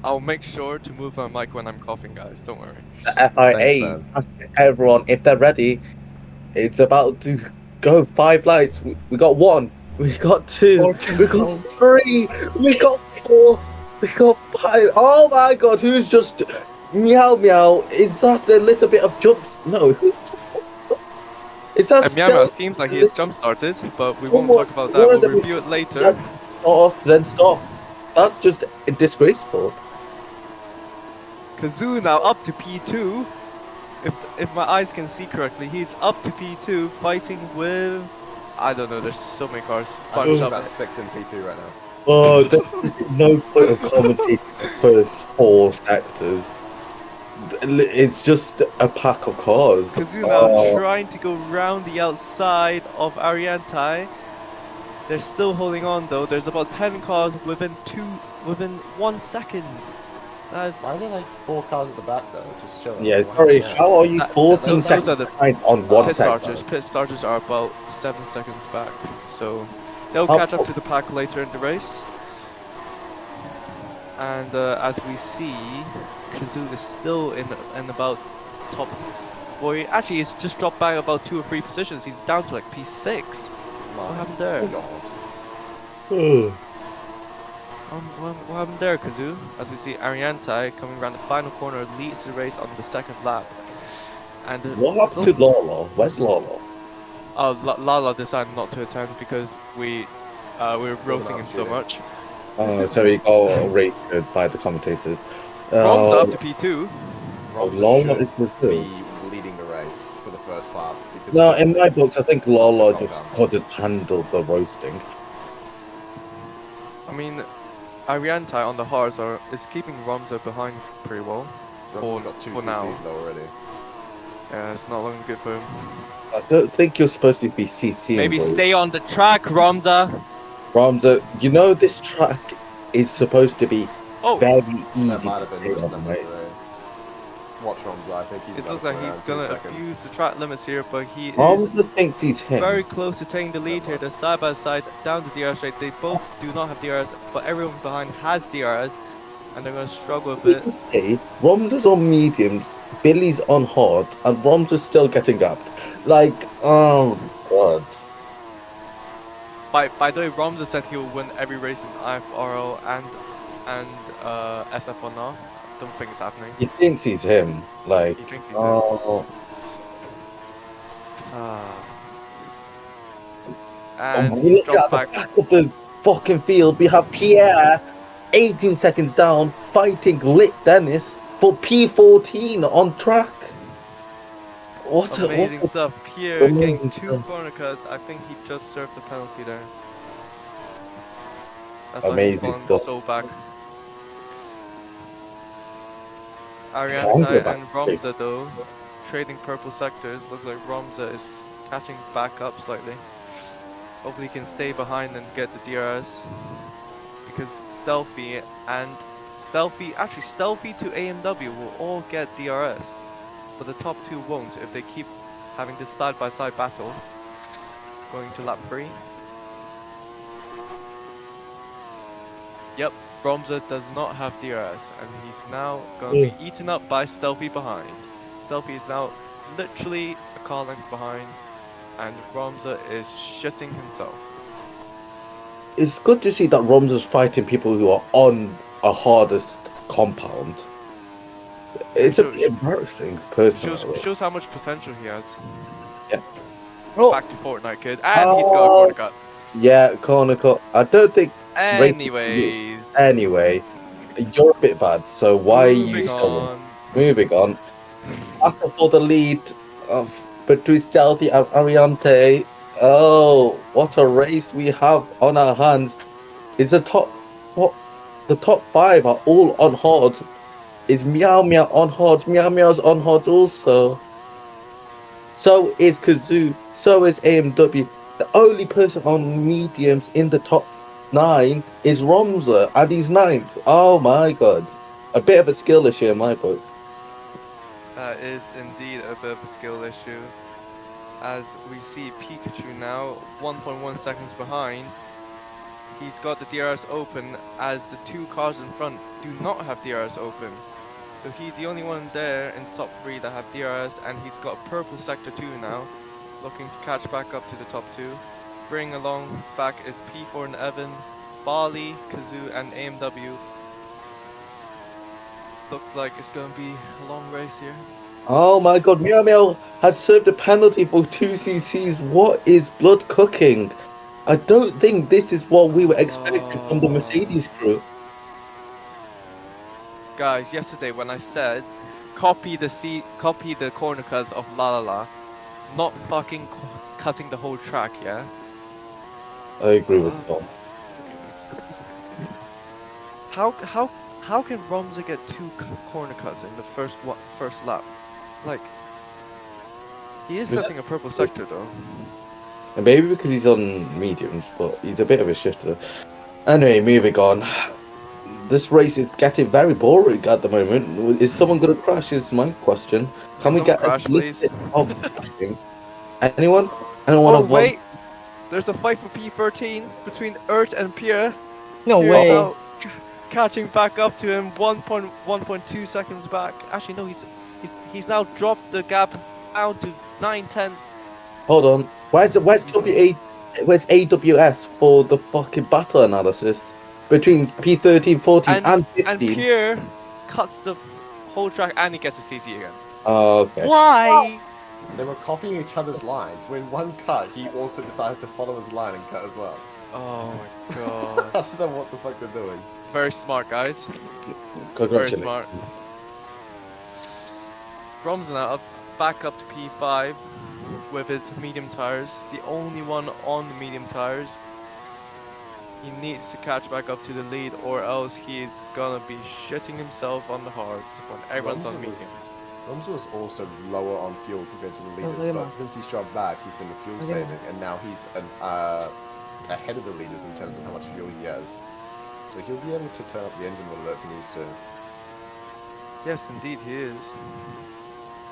I'll make sure to move my mic when I'm coughing, guys. Don't worry. The Thanks, FIA, man. everyone, if they're ready, it's about to go 5 lights. We got one, we got two, we got three, we got four, we got five. Oh my god, who's just meow meow? Is that a little bit of jumps? No, who the fuck? Is that And Meow Meow still seems like he is jump started, but we won't someone? talk about that. One of We'll them is review it later. start, then stop. That's just disgraceful. Kazoo now up to P2. If my eyes can see correctly, he's up to P2 fighting with... I don't know, there's so many cars I think bunched he's up. about 6 in P2 right now. Oh, there's no point of commentating the first four sectors. It's just a pack of cars. Kazoo now Oh, trying to go round the outside of Ariantai. They're still holding on though. There's about 10 cars within 1 second. That is... Why are there like 4 cars at the back though? Just chilling. yeah, What sorry, happened how are you That- 14 those seconds are the behind on Oh, one pit sector? starters. Pit starters are about 7 seconds back. So they'll How- catch up to the pack later in the race. And as we see, Kazoo is still in about top 4. Actually, he's just dropped back about 2 or 3 positions. He's down to like P6. What happened there? God. What happened there, Kazoo? As we see Ariantai coming around the final corner, leads the race on the 2nd lap. And What happened to Lala? Where's Lala? Lala decided not to attend because we were roasting him so much. So he got rated by the commentators. Rom's up to P2. Lala is should reserved. be leading the race for the first part. No, in my books, I think Lala Something just calm down. couldn't handle the roasting. I mean, Ariantai on the hards is keeping Romza behind pretty well. Rom's got 2 for CCs now. though already. Yeah, it's not looking good for him. I don't think you're supposed to be CCing. Maybe bro. stay on the track, Romza. Ramza, you know this track is supposed to be Oh, very That easy might to have been stay just on, number right? 3. Watch Rom's, I think he's it about looks to like slow he's down 2 gonna seconds. abuse the track limits here, but he is Ramza thinks he's him. very close to taking the lead here. They're side by side down the DRS rate. They both do not have DRS, but everyone behind has DRS, and they're gonna struggle a bit. Hey, Ramza's on mediums, Billy's on hard, and Ramza's still getting gapped. Like, oh god. By the way, Romza said he will win every race in IFRL and SF1 now. Don't think it's happening. He thinks he's him. Like, He thinks he's oh. And we he's look dropped at the back. back of the fucking field. We have Pierre, 18 seconds down, fighting Lit Dennis for P14 on track. Amazing stuff. Pierre Amazing getting 2 stuff. corner cuts. I think he just served the penalty there. That's why Amazing he's fallen stuff. so back. Can't Ariantai go back and to stage. Romza though, trading purple sectors. Looks like Romza is catching back up slightly. Hopefully he can stay behind and get the DRS. Because Stealthy to AMW will all get DRS. But the top 2 won't if they keep having this side-by-side battle going to lap 3. Yep, Romza does not have DRS and he's now going to be eaten up by Stealthy behind. Stealthy is now literally a car length behind and Romza is shitting himself. It's good to see that Ramza's fighting people who are on a hardest compound. It's a bit embarrassing, personally. Shows how much potential he has. Yeah. Oh, Back to Fortnite kid, and he's got a corner cut. yeah, corner cut. I don't think. Anyways, Anyway, you're a bit bad. So why are you moving still on. moving on? After for the lead of between Stealthy and Ariante. Oh, what a race we have on our hands! Is the top what? The top 5 are all on hard. Is Meow Meow on hard? Meow Meow's on hard also. So is Kazoo. So is AMW. The only person on mediums in the top 9 is Romza, and he's 9th. Oh my god. A bit of a skill issue in my books. That is indeed a bit of a skill issue. As we see Pikachu now 1.1 seconds behind. he's got the DRS open as the two cars in front do not have DRS open. So he's the only one there in the top 3 that have DRS, and he's got purple sector 2 now, looking to catch back up to the top 2. Bring along back is P4 and Evan, Bali, Kazoo, and AMW. Looks like it's going to be a long race here. Oh my god, Meow Meow has served a penalty for 2 CCs. What is blood cooking? I don't think this is what we were expecting from the Mercedes crew. Guys, yesterday when I said copy the corner cuts of La La La, not fucking cutting the whole track, yeah? I agree with Tom. How can Romza get 2 corner cuts in the first lap? Like, he is setting a purple sector though. And maybe because he's on mediums, but he's a bit of a shifter. Anyway, moving on. This race is getting very boring at the moment. Is someone going to crash? Is my question. Can we get crash, please? Of crashing? Anyone? Anyone? Oh wait, there's a fight for P13 between Ert and Pierre. No Pierre way. now catching back up to him, 1.2 seconds back. Actually, no, he's now dropped the gap down to 9/10. Hold on. Where's AWS for the fucking battle analysis between P13, 14, and 15? And Pierre cuts the whole track and he gets a CC again. Oh, okay. Why? They were copying each other's lines. When one cut, he also decided to follow his line and cut as well. Oh my god. I don't know what the fuck they're doing. Very smart, guys. Very Congratulations. smart. Romza now back up to P5 with his medium tires. The only one on the medium tires. He needs to catch back up to the lead, or else he's gonna be shitting himself on the hards when everyone's on mediums. Romza was also lower on fuel compared to the leaders, but since he's dropped back, he's been fuel saving, and now he's ahead of the leaders in terms of how much fuel he has. So he'll be able to turn up the engine a little if he needs to. Yes, indeed he is.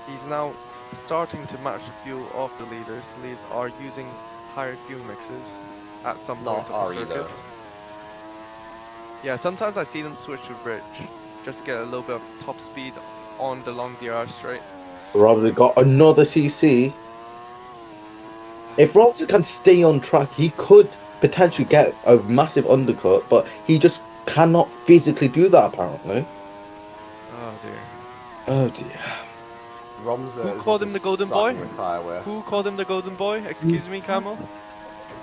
He's now starting to match the fuel of the leaders. The leaders are using higher fuel mixes at some point Not of the RE though. circuits. Yeah, sometimes I see them switch to bridge just to get a little bit of top speed on the long DR straight. Robson got another CC. If Robson can stay on track, he could potentially get a massive undercut, but he just cannot physically do that apparently. Oh dear. Oh dear. Romza Who is called also him the golden sucking boy? With tire wear. Who called him the golden boy? Excuse me, Camel?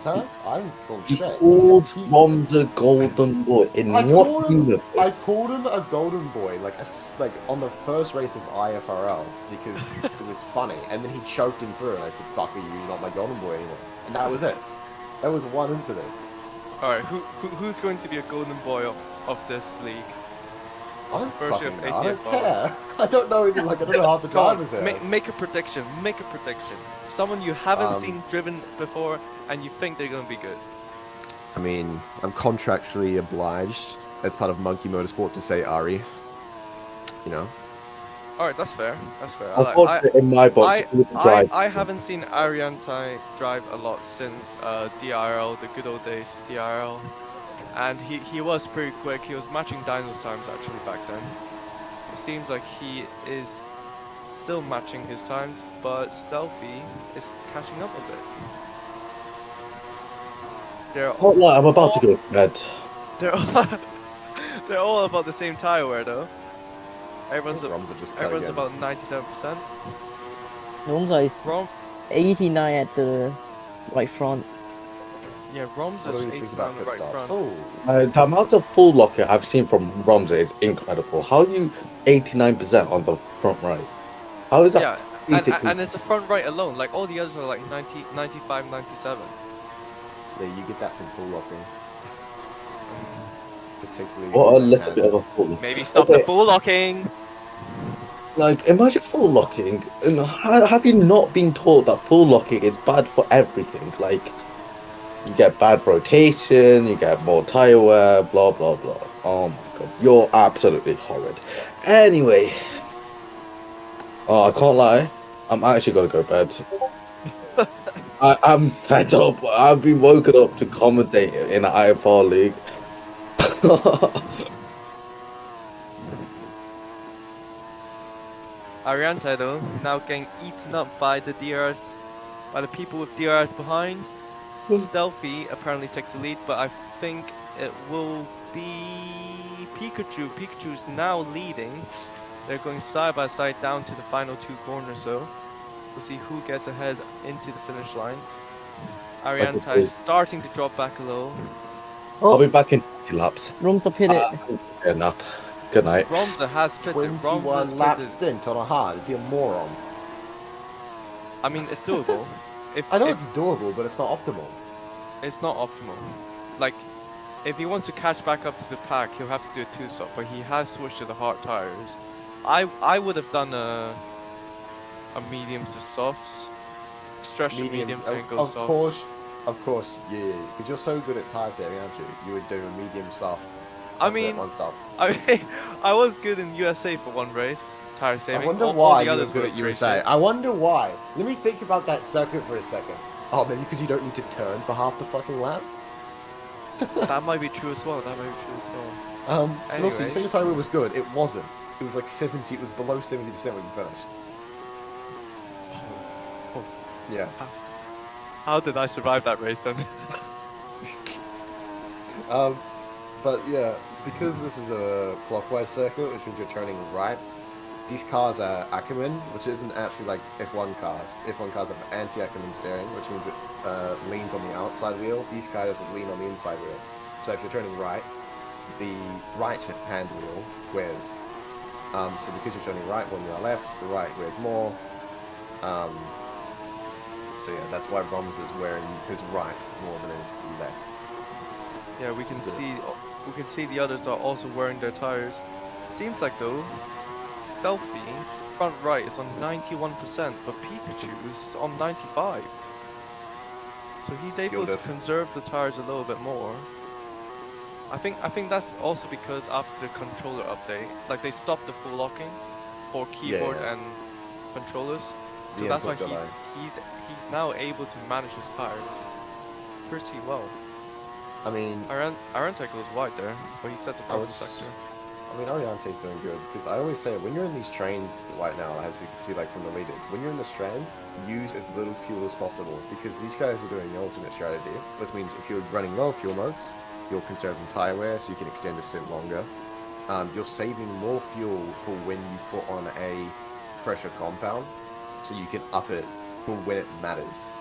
Huh? I'm called You shit. called He- Romza golden boy in I what called him. universe? I called him a golden boy, like on the first race of IFRL because it was funny, and then he choked him through, and I said, "Fuck you, you're not my golden boy anymore." And that was it. That was one incident. Alright, who's going to be a golden boy of this league? I don't Version fucking of know. I don't ACFR. care. I don't know. Like I don't know half the Come on, drivers here. make a prediction. Make a prediction. Someone you haven't Um, seen driven before, and you think they're gonna be good. I mean, I'm contractually obliged as part of Monkey Motorsport to say Ari. You know. Alright, that's fair. That's fair. Unfortunately, in my box, he wouldn't drive. I haven't seen Ariantai drive a lot since DRL, the good old days DRL, and he was pretty quick. He was matching Dino's times actually back then. It seems like he is still matching his times, but Stealthy is catching up a bit. They're Not like I'm about to go to bed. they're all about the same tire wear though. Everyone's Romza just cut everyone's again. about 97%. Romza is Rom 89 at the right front. Yeah, Rom's What do is you think 89 about on the pit right stops? front. Oh, The amount of full locker I've seen from Romza is incredible. How are you 89% on the front right? How is that? Yeah, basically? and it's the front right alone. Like all the others are like 90, 95, 97. yeah, you get that from full locking. Particularly. What a with little bit of a hands. full. Maybe stop Okay. the full locking. Like, imagine full locking. And have you not been taught that full locking is bad for everything? Like, you get bad rotation, you get more tire wear, blah blah blah. Oh my god, you're absolutely horrid. Anyway, oh, I can't lie, I'm actually gonna go to bed. I'm fed up. I've been woken up to commentate in the AFR League. Ariante though, now getting eaten up by the DRS, by the people with DRS behind. Stealthy apparently takes the lead, but I think it will be Pikachu. Pikachu's now leading. They're going side by side down to the final two corners though. We'll see who gets ahead into the finish line. Like it Ariante is. starting to drop back low. I'll be Oh, back in 20 laps. Roms up hit it. Fair enough. Good night. Romza has pitted. 21 lap stint on a hard. Is he a moron? I mean, it's doable. If, I know if it's adorable, but it's not optimal. it's not optimal. Like, if he wants to catch back up to the pack, he'll have to do a two-stop. But he has switched to the hard tires. I would have done a mediums to softs, stretch the mediums and go softs. Of course, yeah, because you're so good at tire saving, aren't you? You would do a medium soft. I That's it, mean, one stop. I was good in USA for one race, tire saving. I wonder all why the you were others good at pretty USA. shit. I wonder why. Let me think about that circuit for a second. Oh, maybe because you don't need to turn for half the fucking lap. That might be true as well. That might be true as well. And also, you say your Anyways. tire was good. It wasn't. It was like 70. It was below 70% when you finished. Oh, Yeah. how did I survive that race then? But yeah, because this is a clockwise circuit, which means you're turning right, these cars are Ackerman, which isn't actually like F1 cars. F1 cars have anti-Ackerman steering, which means it leans on the outside wheel. These cars lean on the inside wheel. So if you're turning right, the right hand wheel wears. So because you're turning right when you're left, the right wears more. So yeah, that's why Roms is wearing his right more than his left. Yeah, we can It's good. see the others are also wearing their tires. Seems like though, Stealthy's front right is on 91%, but Pikachu's is on 95. So he's Skill able to diff. conserve the tires a little bit more. I think that's also because after the controller update, like they stopped the full locking for keyboard yeah. and controllers. So The that's why input delay. he's now able to manage his tires pretty well. I mean, Arantec goes wide there, but he sets a broken sector. I mean, Ariante's doing good, because I always say, when you're in these trains right now, as we can see like from the leaders, when you're in the strand, use as little fuel as possible, because these guys are doing the alternate strategy, which means if you're running low fuel modes, you're conserving tyre wear, so you can extend the stint longer. You're saving more fuel for when you put on a fresher compound, so you can up it for when it matters.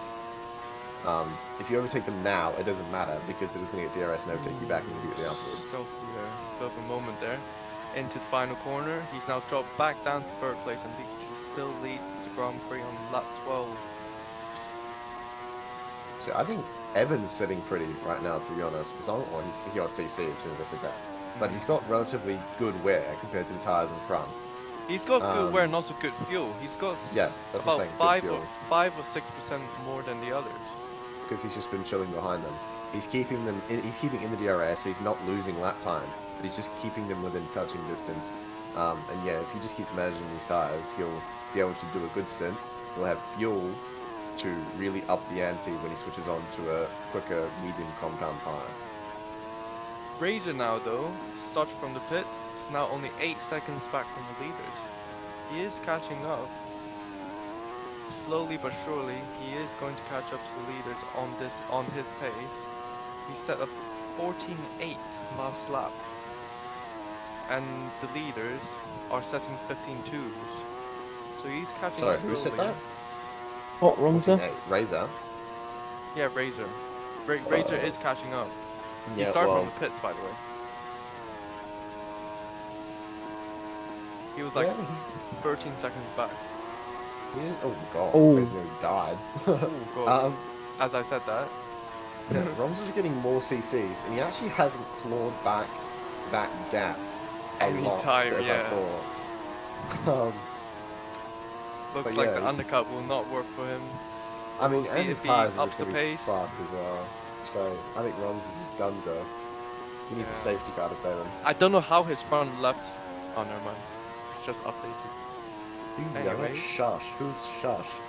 If you overtake them now, it doesn't matter, because they're just going to get DRS and overtake you back immediately afterwards. So yeah, a moment there. Into the final corner. He's now dropped back down to third place, and Pikachu still leads the Grand Prix on lap 12. So I think Evan's sitting pretty right now, to be honest. He got CC, as soon as I said that. But he's got relatively good wear compared to the tyres in front. He's got good wear and also good fuel. He's got Yeah, that's what I'm about saying, good 5 or 6% more than the others. Because he's just been chilling behind them. He's keeping them. He's keeping in the DRS, so he's not losing lap time. But he's just keeping them within touching distance. And yeah, if he just keeps managing these tires, he'll be able to do a good stint. He'll have fuel to really up the ante when he switches on to a quicker medium compound tire. Razor now though, starts from the pits. It's now only 8 seconds back from the leaders. He is catching up. Slowly but surely, he is going to catch up to the leaders on his pace. He set a 14.8 last lap, and the leaders are setting 15.2s. So he's catching Sorry, slowly. who said that? What, Romza? Razor. Yeah, Razor. Razor is catching up. He Yeah, started well, from the pits, by the way. He was like yeah, he's, 13 seconds back. oh god, Oh. Razor nearly died. Oh god. um, As I said that. Yeah, Roms is getting more CCs, and he actually hasn't clawed back that gap a Any lot time, as yeah. I thought. Looks But like yeah, the undercut will not work for him. I mean, We'll see and his if he tires are ups just the going to be pace. fucked as well. So, I think Roms is just donezo. He needs a Yeah. safety car to save him. I don't know how his front left. Oh, never mind. It's just updated. Yeah, Anyways. shush. Who's shush?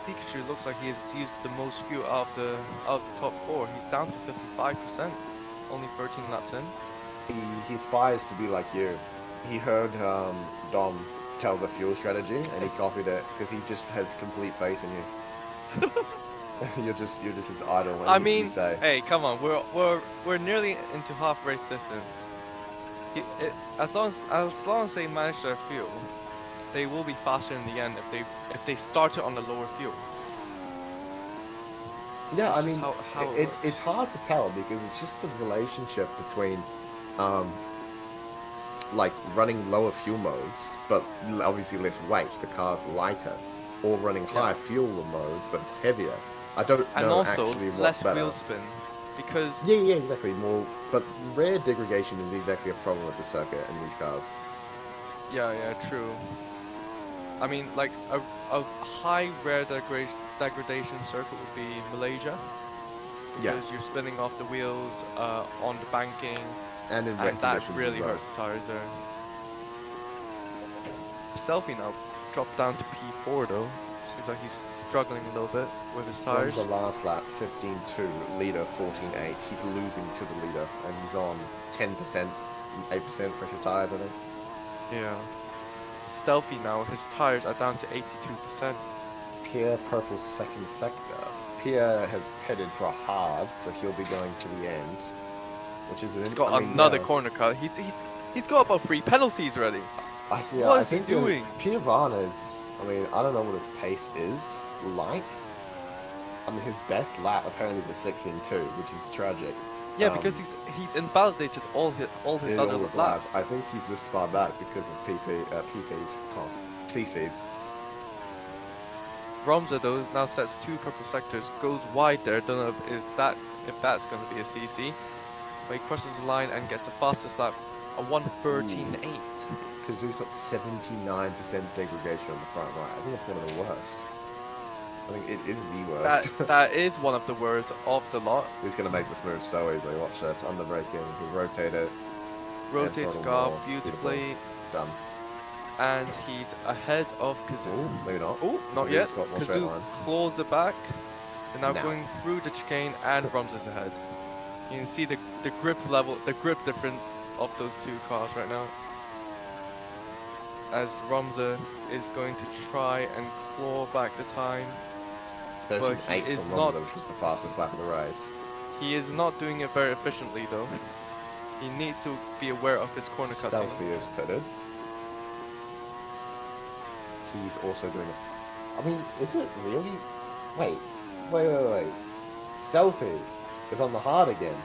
Pikachu looks like he has used the most fuel out of the top four. He's down to 55%, only 13 laps in. He aspires to be like you. He heard Dom tell the fuel strategy and he copied it because he just has complete faith in you. you're just his idol. I Anything mean, you say. hey, come on, we're nearly into half race distance. As long as they manage their fuel, they will be faster in the end if they start it on the lower fuel. Yeah, That's I just mean, how it it's works. hard to tell because it's just the relationship between, like running lower fuel modes, but obviously less weight. The car's lighter, or running Yeah. higher fuel modes, but it's heavier. I don't And know also actually what's less better. wheel spin, because Yeah, exactly. More, but rare degradation is exactly a problem with the circuit in these cars. yeah, true. I mean, like a high rare degradation circuit would be Malaysia, Yeah, because you're spinning off the wheels on the banking, and in wet and that conditions really as well. hurts the tires there. Stealthy now dropped down to P4 though. Seems like he's struggling a little bit with his Runs tires. the last lap 15.2, leader 14.8. He's losing to the leader, and he's on 10%, 8% fresher tires, I think. Yeah. Stealthy now, his tires are down to 82%. Pierre Purple's second sector. Pierre has pitted for a hard, so he'll be going to the end, which is He's got another corner cut. He's got about 3 penalties already. What is he doing? Pierre Varner's. I mean, I don't know what his pace is like. I mean, his best lap apparently is a 16.2, which is tragic. Yeah, because he's invalidated all his other laps. I think he's this far back because of PPs, CCs. Romza though now sets 2 purple sectors, goes wide there. Don't know if that's going to be a CC, but he crosses the line and gets the fastest lap, a 1:13.8. Kazoo's got 79% degradation on the front right. I think that's one of the worst. I think it is the worst. That is one of the worst of the lot. He's going to make this move so easily. Watch this. Under braking. He'll rotate it. Rotates the car beautifully. Done. And he's ahead of Kazoo. Ooh, maybe not. Oh, not Maybe yet. he's got more straight Kazoo line. claws it back. They're now Now. going through the chicane and Romza's ahead. You can see the grip level, the grip difference of those two cars right now. As Romza is going to try and claw back the time. But he 13.8 is from not. Ronda, which was the fastest lap of the race. He is not doing it very efficiently though. He needs to be aware of his corner cutting. Stealthy is pitted. He's also doing it. I mean, is it really? Wait. Stealthy is on the hard again.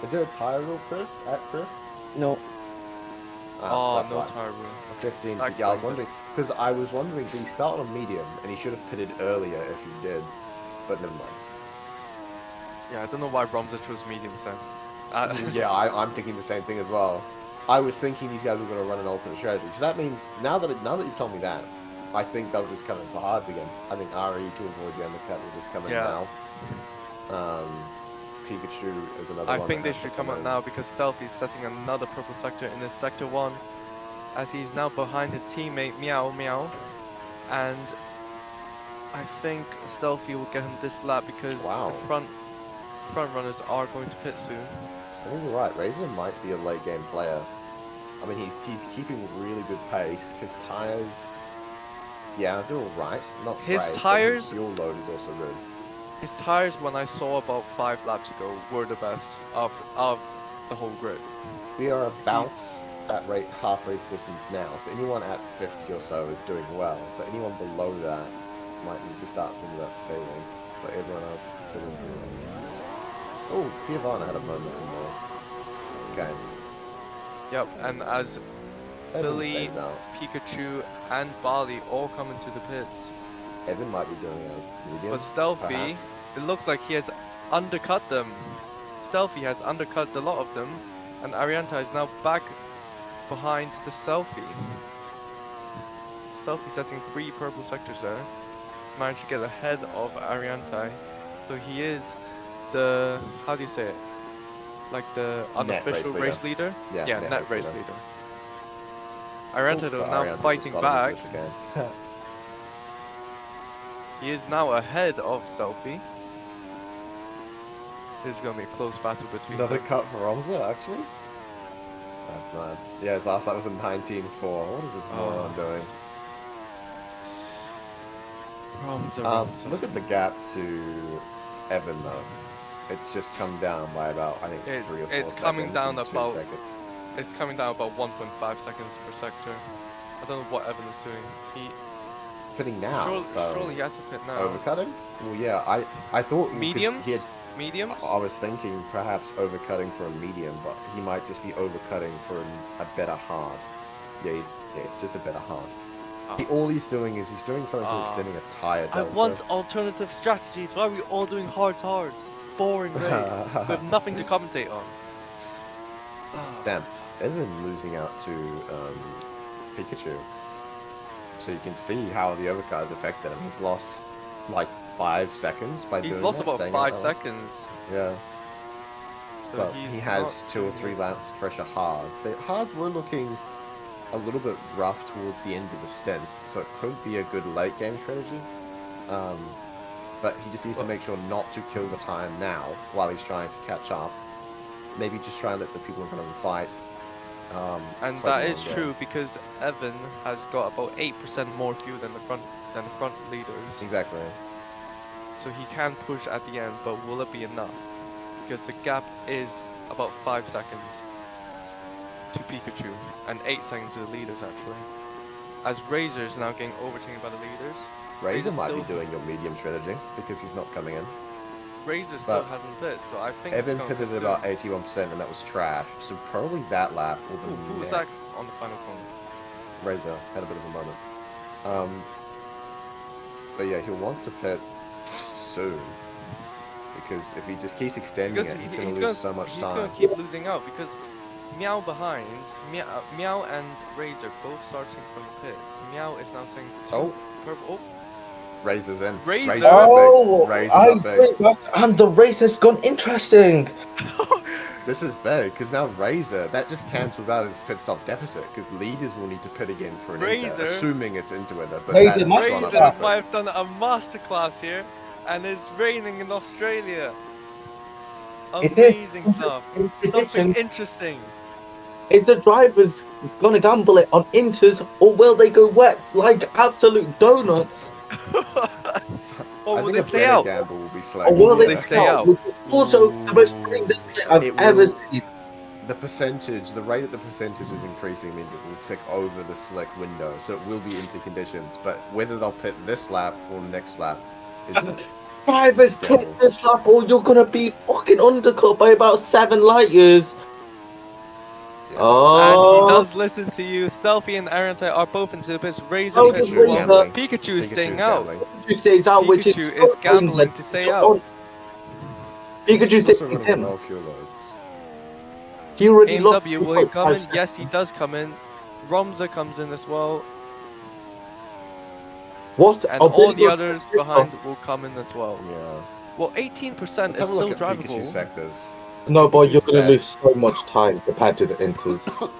Is there a tire rule, Chris? At Chris? No. Oh, that's no why. tire rule. 15. That Yeah, I was explains it. wondering because I was wondering did he start on a medium and he should have pitted earlier if he did, but never mind. Yeah, I don't know why Romza chose mediums then. Yeah, I'm thinking the same thing as well. I was thinking these guys were going to run an alternate strategy. So that means now that you've told me that, I think they'll just come in for hards again. I think RE to avoid the undercut will just come in now. Pikachu is another one. I think they should come up now because Stealthy is setting another purple sector in his sector 1, as he's now behind his teammate Meow, and I think Stealthy will get him this lap because the front runners are going to pit soon. I think you're right. Razor might be a late game player. I mean, he's keeping really good pace. His tires, yeah, they're all right. Not His great, but tires- his fuel load is also good. His tires, when I saw about 5 laps ago, were the best of the whole grid. We are about at half race distance now, so anyone at 50 or so is doing well. So anyone below that might need to start thinking about saving, but everyone else considering doing it. Oh, Piavana had a moment in there. Okay. Yep, and as Evan Billy, stays out. Pikachu, and Bali all come into the pits. Evan might be doing a medium. But Stealthy, perhaps. it looks like he has undercut them. Stealthy has undercut a lot of them, and Arianta is now back behind the Stealthy. Stealthy setting 3 purple sectors there. Managed to get ahead of Arianta. So he is the, how do you say it? Like the unofficial race leader? Yeah, Yeah, net race leader. Arenta But now Arianto just fighting got him into back. the chicane. He is now ahead of Selfie. This is gonna be a close battle between Another them. cut for Romza, actually? That's mad. Yeah, his last lap was a 19.4. What is this moron doing? Romza. Look at the gap to Evan, though. It's just come down by about, I think, 3 or 4 It's seconds coming down in 2 about seconds. It's coming down about 1.5 seconds per sector. I don't know what Evan is doing. He Pitting now, surely he has to pit now. overcutting? Well, yeah, I thought... Mediums? He had, Mediums? I was thinking perhaps overcutting for a medium, but he might just be overcutting for a better hard. Yeah, just a better hard. All he's doing is he's doing something called extending a tire delta. I want alternative strategies. Why are we all doing hards? Boring race with nothing to commentate on. Damn, Evan losing out to Pikachu. So you can see how the overcut has affected him. He's lost like 5 seconds by doing that. He's lost about staying 5 out seconds. Yeah. So But he's he has not 2 or doing 3 it. laps fresher hards. The hards were looking a little bit rough towards the end of the stint, so it could be a good late game strategy. But he just needs to make sure not to kill the time now while he's trying to catch up. Maybe just try and let the people in front of him fight. And play that the is long game. true because Evan has got about 8% more fuel than the front leaders. Exactly. So he can push at the end, but will it be enough? Because the gap is about 5 seconds to Pikachu and 8 seconds to the leaders actually. As Razor is now getting overtaken by the leaders. Razor might still- be doing your medium strategy because he's not coming in. Razor still But hasn't pit, so I think Evan it's gonna pitted at consume. about 81% and that was trash. So probably that lap or the Who was next. that on the final corner? Razor had a bit of a moment. But yeah, he'll want to pit soon because if he just keeps extending Because it, he's going to lose so much he's time. gonna keep losing out because Meow behind, Meow and Razor both starting from the pits. Meow is now saying Oh. purple. Razor's in. Razor? Razor's up Oh, big. Razor's I up big. agree, and the race has gone interesting. This is big because now Razor, that just cancels out his pit stop deficit because leaders will need to pit again for an Razor? inter, assuming it's into weather. But Razor that's must gone Razor up might have done a masterclass here, and it's raining in Australia. It is. Amazing stuff. In Something tradition, interesting. is the drivers gonna gamble it on inters, or will they go wet like absolute donuts? Or I will think they a stay better out? gamble will be Or select. will Will they they stay out? Which is also the most brilliant thing I've It ever will- seen. The percentage, the rate that the percentage is increasing means it will tick over the select window, so it will be into conditions. But whether they'll pit this lap or next lap is Drivers pit gamble. this lap, or you're gonna be fucking undercut by about 7 light years. Yeah. And Oh, he does listen to you. Stealthy and Arenta are both into the pits. Razor Oh, pits just as well. gambling. Pikachu is Pikachu's staying out. gambling. Pikachu stays out, which is Pikachu so is gambling England. to stay out. Pikachu He's thinks also it's running him. low fuel loads. He already lost. AMW, will he 2.5 come in? seconds. Yes, he does come in. Romza comes in as well. What? And a all really the good others system. behind will come in as well. Yeah. Well, 18% Let's is have a look still at Pikachu drivable. sectors. No, boy, you're Pikachu's gonna lose best. so much time compared to the inters. True.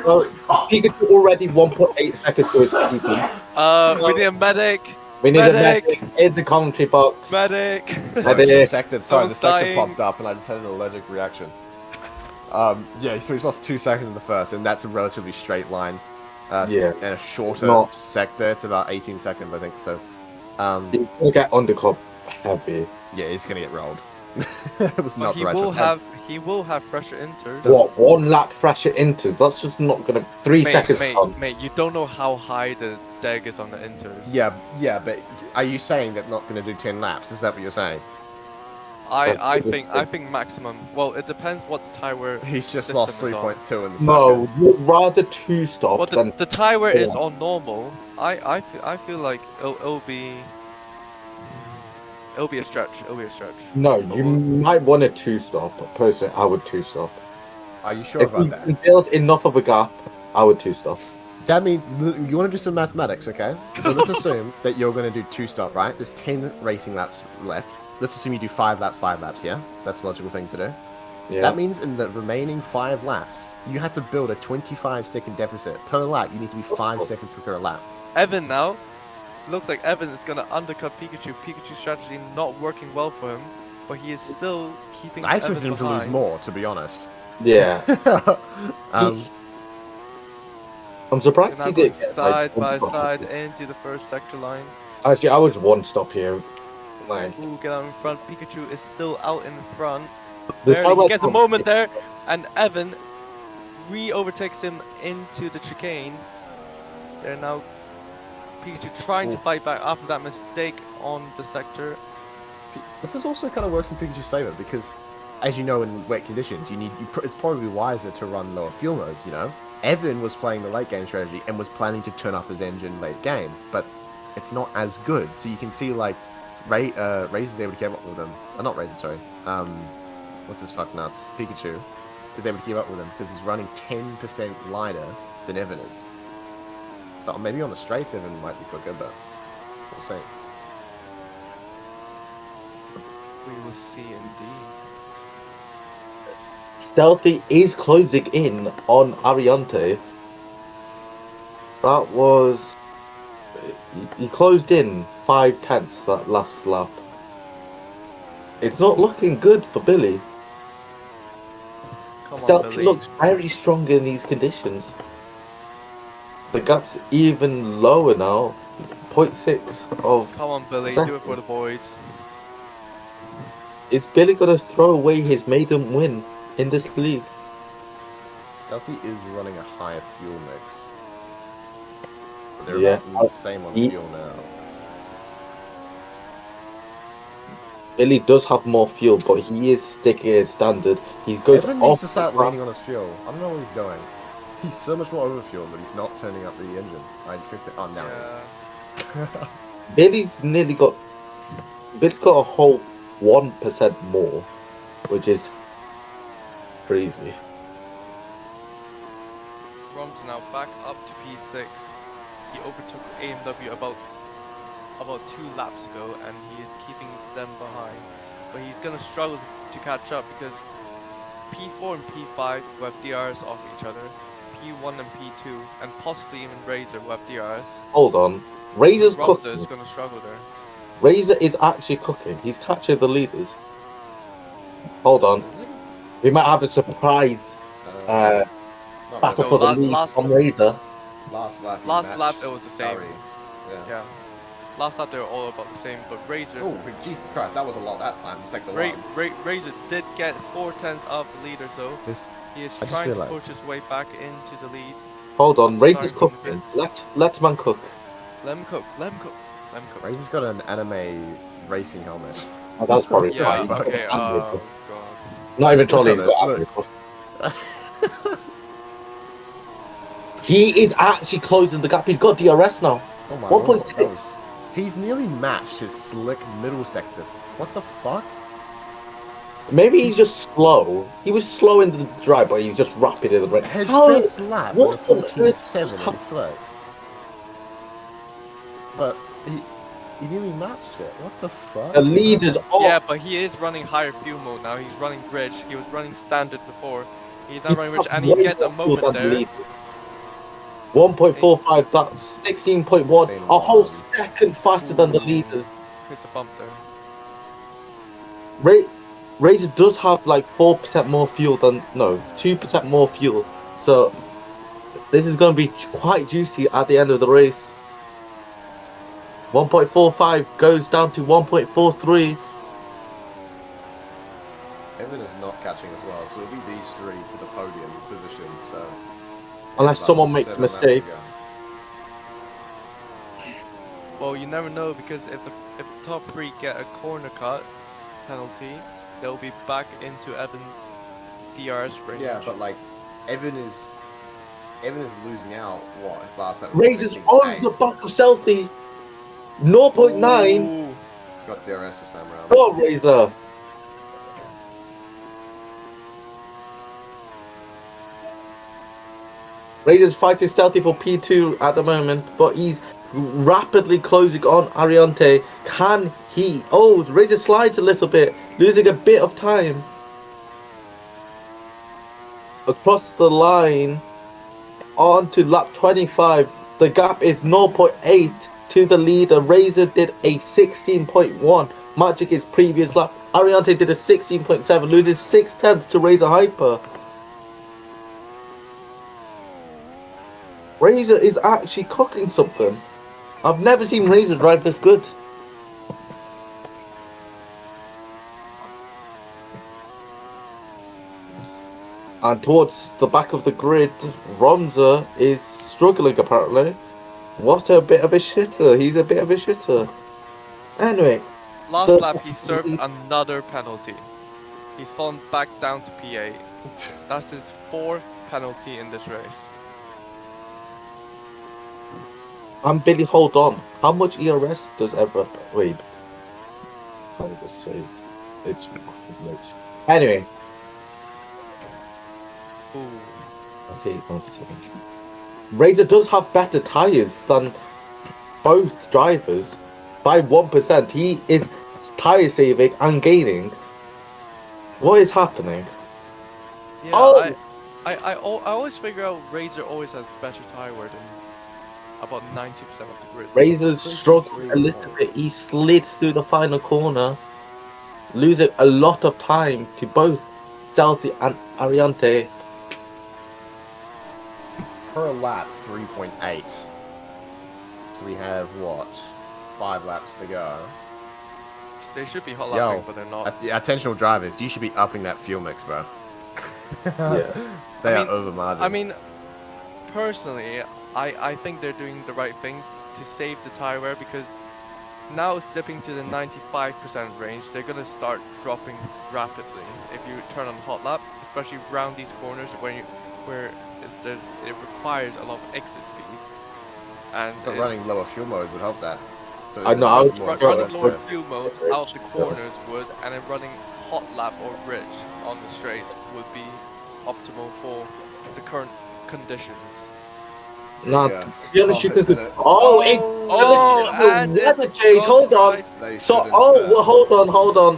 Well, Pikachu already 1.8 seconds to his PB. We need a medic. We need Medic! a medic in the commentary box. Medic. Sorry, Medic. the sector, sorry, the Someone's sector dying. popped up and I just had an allergic reaction. Yeah, so he's lost 2 seconds in the first, and that's a relatively straight line. Yeah. And a shorter not. sector, it's about 18 seconds, I think, so... He's gonna get undercut heavy. yeah, he's gonna get rolled. It was But not he the right will choice. he will have fresher inters. What? 1 lap fresher inters? That's just not gonna. 3 seconds. on. Mate, you don't know how high the deg is on the inters. Yeah, but are you saying that not gonna do 10 laps? Is that what you're saying? I think maximum. Well, it depends what the tire wear. He's just system lost is on. 3.2 in the No, second. you'd rather 2 stop Well, than. the tire wear is Yeah. on normal. I feel like it'll be a stretch. It'll be a stretch. No, you might want a 2 stop. Personally, I would 2 stop. Are you sure If about you that? can build enough of a gap, I would 2 stop. That means you want to do some mathematics, okay? So let's assume that you're going to do 2 stop, right? There's 10 racing laps left. Let's assume you do 5 laps, yeah? That's the logical thing to do. Yeah. That means in the remaining 5 laps, you had to build a 25-second deficit. Per lap, you need to be 5 seconds quicker a lap. Evan now. Looks like Evan is gonna undercut Pikachu. Pikachu's strategy not working well for him, but he is still keeping I Evan expected him to lose behind. more, to be honest. Yeah. um, I'm They're surprised now he going did get side like, by 25. side into the first sector line. Actually, I was one stop here. Like, Ooh, get out in front. Pikachu is still out in front. the Barely. time He I gets a come- moment there, and Evan re-overtakes him into the chicane. They're now Pikachu trying to fight back after that mistake on the sector. this is also kind of works in Pikachu's favor because, as you know, in wet conditions, it's probably wiser to run lower fuel modes. You know, Evan was playing the late game strategy and was planning to turn up his engine late game, but it's not as good. So you can see like Razor's able to keep up with him. Not Razor, sorry. What's his fuck nuts? Pikachu is able to keep up with him because he's running 10% lighter than Evan is. So maybe on the straights Evan might be quicker, but we'll see. We will see indeed. Stealthy is closing in on Ariante. That was... He closed in 5/10 that last lap. It's not looking good for Billy. Come on, Stealthy Billy. looks very strong in these conditions. The gap's even lower now. 0.6 of... Come on, Billy. second. Do it for the boys. Is Billy gonna throw away his maiden win in this league? Stealthy is running a higher fuel mix. But they're Yeah, about the same on he- fuel now. Billy does have more fuel, but he is sticking his standard. He goes Evan off needs to start the track. leaning on his fuel. I don't know where he's going. He's so much more overfueled, but he's not turning up the engine. I expect it. Oh, now he is. Billy's nearly got... Billy's got a whole 1% more, which is crazy. Rom's now back up to P6. He overtook AMW about 2 laps ago, and he is keeping them behind. But he's gonna struggle to catch up because P4 and P5 will have DRS off each other. P1 and P2, and possibly even Razor will have DRS. Hold on. Razor's Romza cooking. is gonna struggle there. Razor is actually cooking. He's catching the leaders. Hold on. Is it? We might have a surprise Not battle really. for the last- lead last- from Razor. Last lap. he Last matched lap it was the same. Harry. Yeah. Yeah. Last lap they were all about the same, but Razor Oh, Jesus Christ, that was a lot that time. Sector one. Razor did get 4/10 of the leader, so This, he is I just trying to realised. push his way back into the lead. Hold on. I'm Razor's sorry, cooking. Prince. Let man cook. Let him cook. Let him cook. Let him cook. Razor's got an anime racing helmet. Oh, that's probably Yeah. fine. Okay. Oh god. Not even Trolley's Look, got look. average. He is actually closing the gap. He's got DRS now. Oh my 1.6. lord, he's nearly matched his slick middle sector. What the fuck? Maybe he's just slow. He was slow in the drive, but he's just rapid in the break. His How? first lap what was a on earth 14.7 in hap- the slicks. But he nearly matched it. What the fuck? The lead is off. Yeah, but he is running higher fuel mode now. He's running bridge. He was running standard before. He's now running bridge, and he Way gets a more fuel moment than the there. lead. 1.45, that's 16.1. A whole second faster than the leaders. It's a bump there. Razor does have like 4% more fuel than... No, 2% more fuel. So, this is going to be quite juicy at the end of the race. 1.45 goes down to 1.43. Evan is not catching as well, so it'll be these three for the podium positions. So Unless about someone makes a 7 laps mistake. to go. Well, you never know, because if the top 3 get a corner cut penalty, they'll be back into Evan's DRS range. Yeah, but like Evan is losing out. What his last lap? was Razor's 16.8. on the back of Stealthy. 0.9. Ooh. He's got DRS this time around. Come on, Razor. Razor's fighting Stealthy for P2 at the moment, but he's rapidly closing on Ariante. Can he? Oh, Razor slides a little bit, losing a bit of time. across the line on to lap 25. The gap is 0.8 to the leader. Razor did a 16.1, matching his previous lap. Ariante did a 16.7, loses 6 tenths to Razor Hyper. Razor is actually cooking something. I've never seen Razor drive this good. And towards the back of the grid, Ronza is struggling apparently. What a bit of a shitter. He's a bit of a shitter. Anyway. Last lap, he served another penalty. He's fallen back down to P8. That's his 4th penalty in this race. And Billy, hold on. How much ERS does ever... Wait. I'll just say... It's fucking much. Anyway. Ooh. I'll take it. Razor does have better tyres than both drivers. By 1%. He is tyre saving and gaining. What is happening? Yeah, Oh! I always figure out Razor always has better tyre wear than about 90% of the grid. Razor's struggling a little bit. He slid through the final corner, losing a lot of time to both Stealthy and Ariante. Per lap, 3.8. So we have, what, 5 laps to go. They should be hot lapping, but they're not. Attentional drivers, you should be upping that fuel mix, bro. Yeah. They are over margin. I mean, personally, I think they're doing the right thing to save the tire wear, because now it's dipping to the 95% range. They're gonna start dropping rapidly if you turn on hot lap, especially around these corners where it requires a lot of exit speed. And but running lower fuel mode would help that. So I know, I would running lower fuel modes out of the corners would, and then running hot lap or bridge on the straights would be optimal for the current conditions. Nah, Yeah. to be honest, you could. Opposite. And weather it's change. Hold on. right. They So, shouldn't, well, hold on.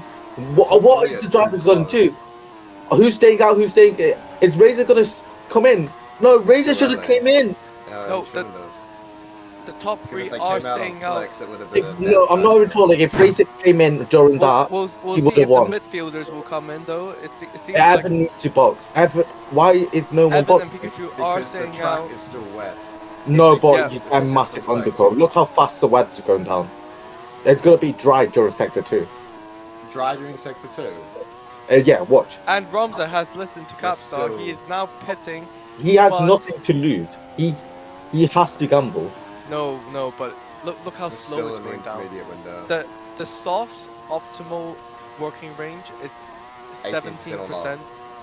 What is the drivers going to do? Who's staying out? Who's staying? Is Razor going to come in? No, Razor should have came in. No, the top Because 3 if they are came out on staying out. slicks, it would have been a No, I'm not even talking. If Razor came in during that, We'll he see would have if won. the midfielders will come in though. It seems Evan like needs to box. Evan, why is no one Evan and boxing? Pikachu are because the staying track out. is still wet. No, If they but get- you if can they massive get the undercut. slicks. Look how fast the weather's going down. It's going to be dry during Sector 2. Driving sector 2. Yeah, watch. And Ramza has listened to But Capstar. still- He is now pitting. He has But- nothing to lose. He has to gamble. No, but look how It's slow still it's in the going down. intermediate window. The soft optimal working range is 18% or 17%.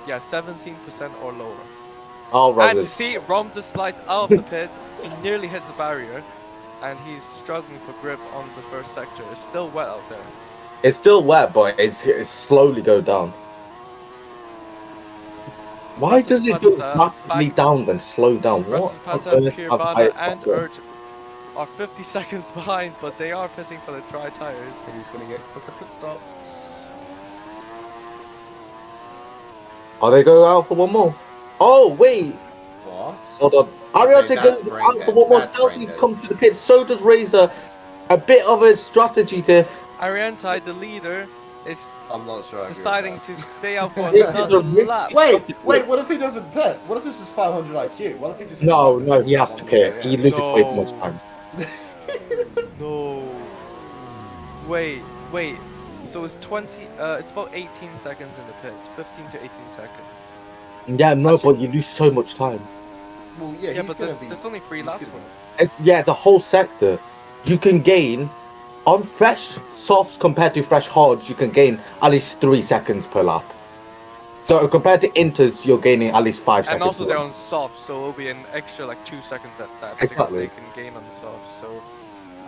Yeah, 17% or lower. Oh, And rather. you see, Ramza slides out of the pit. He nearly hits the barrier, and he's struggling for grip on the first sector. It's still wet out there. It's still wet, but it's slowly go down. Why Russell does it go Pata rapidly back- down then slow down? Russell What? Pata, on earth have I Pirvana, and done? Urt are 50 seconds behind, but they are pitting for the dry tires. Who's going to get quicker pit stops? Are they going out for one more? Oh, wait. What? Hold on. Okay, Ariante that's goes brain out for dead. one more. That's brain Stealthy's dead. come to the pit. So does Razor. A bit of a strategy diff. Ariantai, the leader, is I'm not sure. I agree with deciding that. to stay out for This is another a risk- lap. Wait, what if he doesn't pit? What if this is 500 IQ? What if he just... No, fucking no, pits he has that to one pit. minute? He loses way too No. much time. No. Wait. So it's 20. It's about 18 seconds in the pits. 15 to 18 seconds. Yeah, no, Actually- but you lose so much time. Well, yeah, Yeah, he's but going to be... there's only 3 he's laps. gonna- It's a whole sector. You can gain on fresh softs compared to fresh hards. You can gain at least 3 seconds per lap. So compared to inters, you're gaining at least 5 And seconds. also per they're lap. on soft, so it'll be an extra like 2 seconds at that. Exactly. They can gain on the soft. So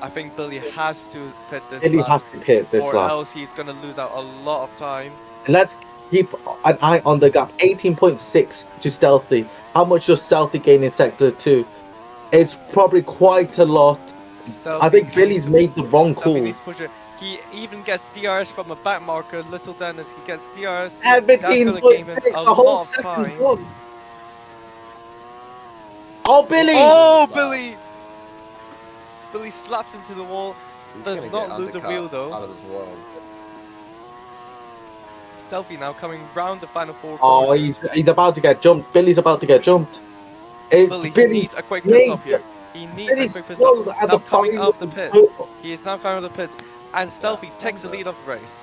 I think Billy has to pit this Billy lap, has to pit this or lap. else he's gonna lose out a lot of time. Let's keep an eye on the gap. 18.6 to Stealthy. How much does Stealthy gain in Sector 2? It's probably quite a lot. I think Billy's made the wrong Stealthy call. needs to push it. He even gets DRS from a back marker. Little Dennis, he gets DRS. And That's gonna gain him 17.6, a the whole lot of second's time. gone. Oh, Billy! Oh, Slap. Billy! Billy slaps into the wall. He's Does gonna not get lose a undercut wheel though. out of this world. Stealthy now coming round the final 4 Oh, corners. he's about to get jumped. Billy's about to get jumped. It's Billy, he Billy's needs a quick pit stop major. here. He needs a Billy's quick pit still stop. at Now the coming final out of the pits. He is now coming out of the pits. And Stealthy takes the that's it. lead of the race.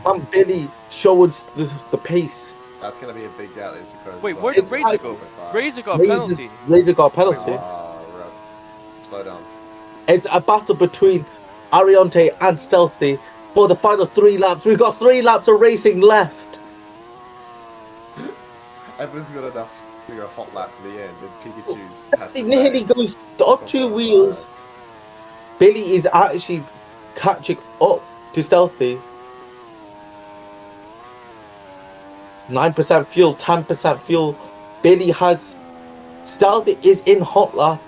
And Billy showed the pace. That's gonna be a big gap. There's the Wait, well. where did It's Razor like- go? Razor got a Razor's- penalty. Razor got a penalty. Rip. Slow down. It's a battle between Ariante and Stealthy for the final 3 laps. We've got 3 laps of racing left. Everyone's got enough to go hot lap to the end, and Pikachu's has He to nearly say. goes up 2 wheels. Billy is actually catching up to Stealthy. 9% fuel, 10% fuel. Billy has... Stealthy is in hot lap,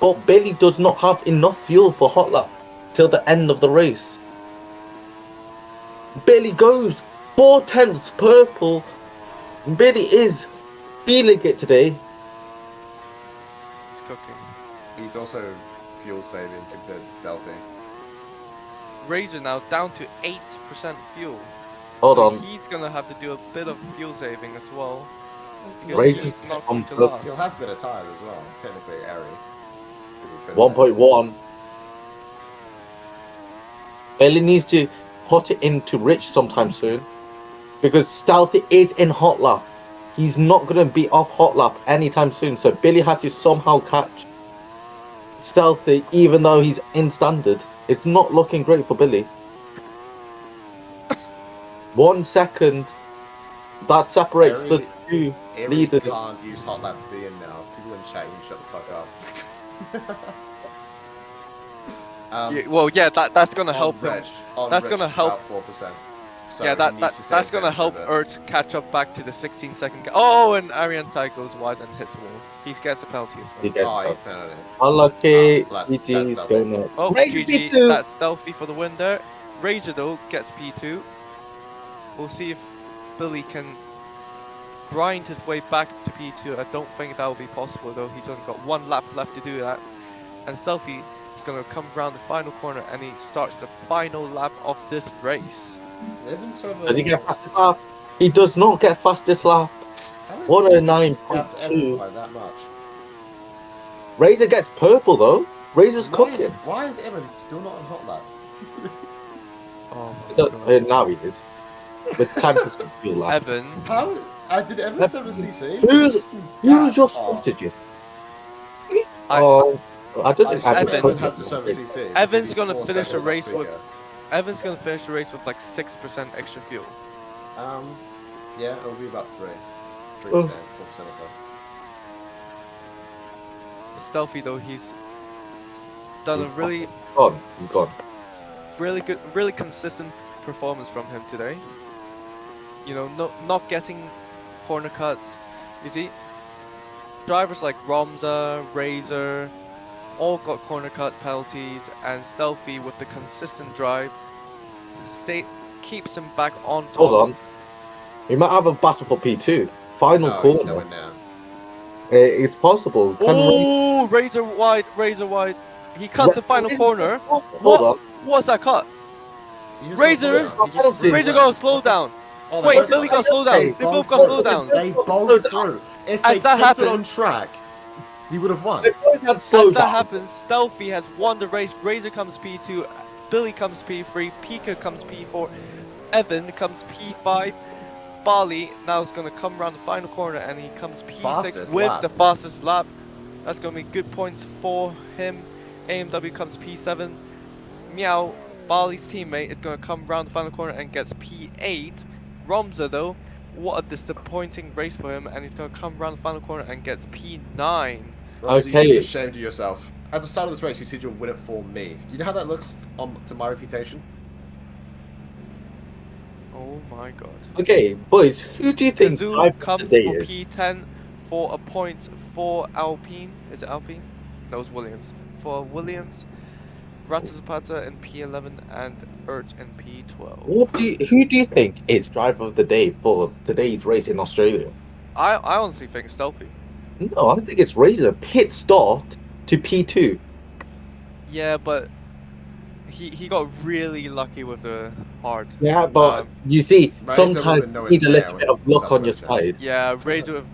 but Billy does not have enough fuel for hot lap till the end of the race. Billy goes 4/10 purple. Billy is feeling it today. He's cooking. He's also fuel saving compared to Stealthy. Razor now down to 8% fuel. Hold so on. He's gonna have to do a bit of fuel saving as well. Because Razor's he's not going to on last. He'll have better tires as well. Technically, Airy. 1.1. Billy needs to put it into Rich sometime soon. Because Stealthy is in hot lap. He's not going to be off hot lap anytime soon. So Billy has to somehow catch Stealthy even though he's in standard. It's not looking great for Billy. 1 second. That separates the two Airy leaders. can't use hot lap to the end now. People in chat, you shut the fuck up. That's gonna help him. Rich, That's Rich, gonna it's help. about 4%. So Yeah, he needs to stay that's gonna help advantage of it. Urt catch up back to the 16-second gap. Oh, and Ariantai goes wide and hits the wall. He gets a penalty as He well. gets Oh, out. he penalty. Unlucky. That's GG's Stealthy. going up. Oh, Razor GG. P2. That's Stealthy for the win there. Razor though gets P2. We'll see if Billy can grind his way back to P2. I don't think that will be possible though. He's only got 1 lap left to do that. And Stealthy is going to come around the final corner and he starts the final lap of this race. Does he get fastest lap? He does not get fastest lap. 109.2. By that much. Razor gets purple though. Razor's cooking. Why is Evan still not on hot lap? Oh my god. Now he is. With 10% fuel left. Evan. How? Did Evan have a CC? Who's your strategist? I don't think Evan had to serve a CC. Evan's He's gonna 4 finish the seconds race quicker. with Evan's gonna finish the race with like 6% extra fuel. Yeah, it'll be about 3%, 4% or so. Stealthy though, he's done a really He's gone. really consistent performance from him today. You know, not getting corner cuts. You see, drivers like Romza, Razor, all got corner cut penalties, and Stealthy with the consistent drive, keeps him back on top. Hold on. We might have a battle for P2. Final He's corner. going down. It's possible. Oh, Razor wide. He cuts the final corner. Hold on. What's that cut? He just Razor? got slow down. He just Razor threw got it. slow down. Oh, Wait, both Billy got- got slow down. They both got slow downs. They both threw. If they As that kept it on happens- track, he would have won. As that happens, Stealthy has won the race. Razor comes P2, Billy comes P3, Pika comes P4, Evan comes P5. Bali now is going to come around the final corner and he comes P6 Fastest with lap. the fastest lap. That's going to be good points for him. AMW comes P7. Meow, Bali's teammate, is going to come around the final corner and gets P8. Romza though, what a disappointing race for him, and he's going to come around the final corner and gets P9. Rosie, you should Okay. be ashamed of yourself. At the start of this race, you said you'll win it for me. Do you know how that looks to my reputation? Oh my god. Okay, boys, who do you think Kazoo driver of comes the day for is? P10 for a point for Alpine. Is it Alpine? No, it's Williams. For Williams, Ratazapata in P11 and Urt in P12. Who do you think is driver of the day for today's race in Australia? I honestly think Stealthy. No, I think it's Razor. Pit start to P2. Yeah, but he got really lucky with the hard. Yeah, but Um, you see, Razor would have sometimes been you nowhere need a near little bit of luck without the on your motor change. side. yeah, Razor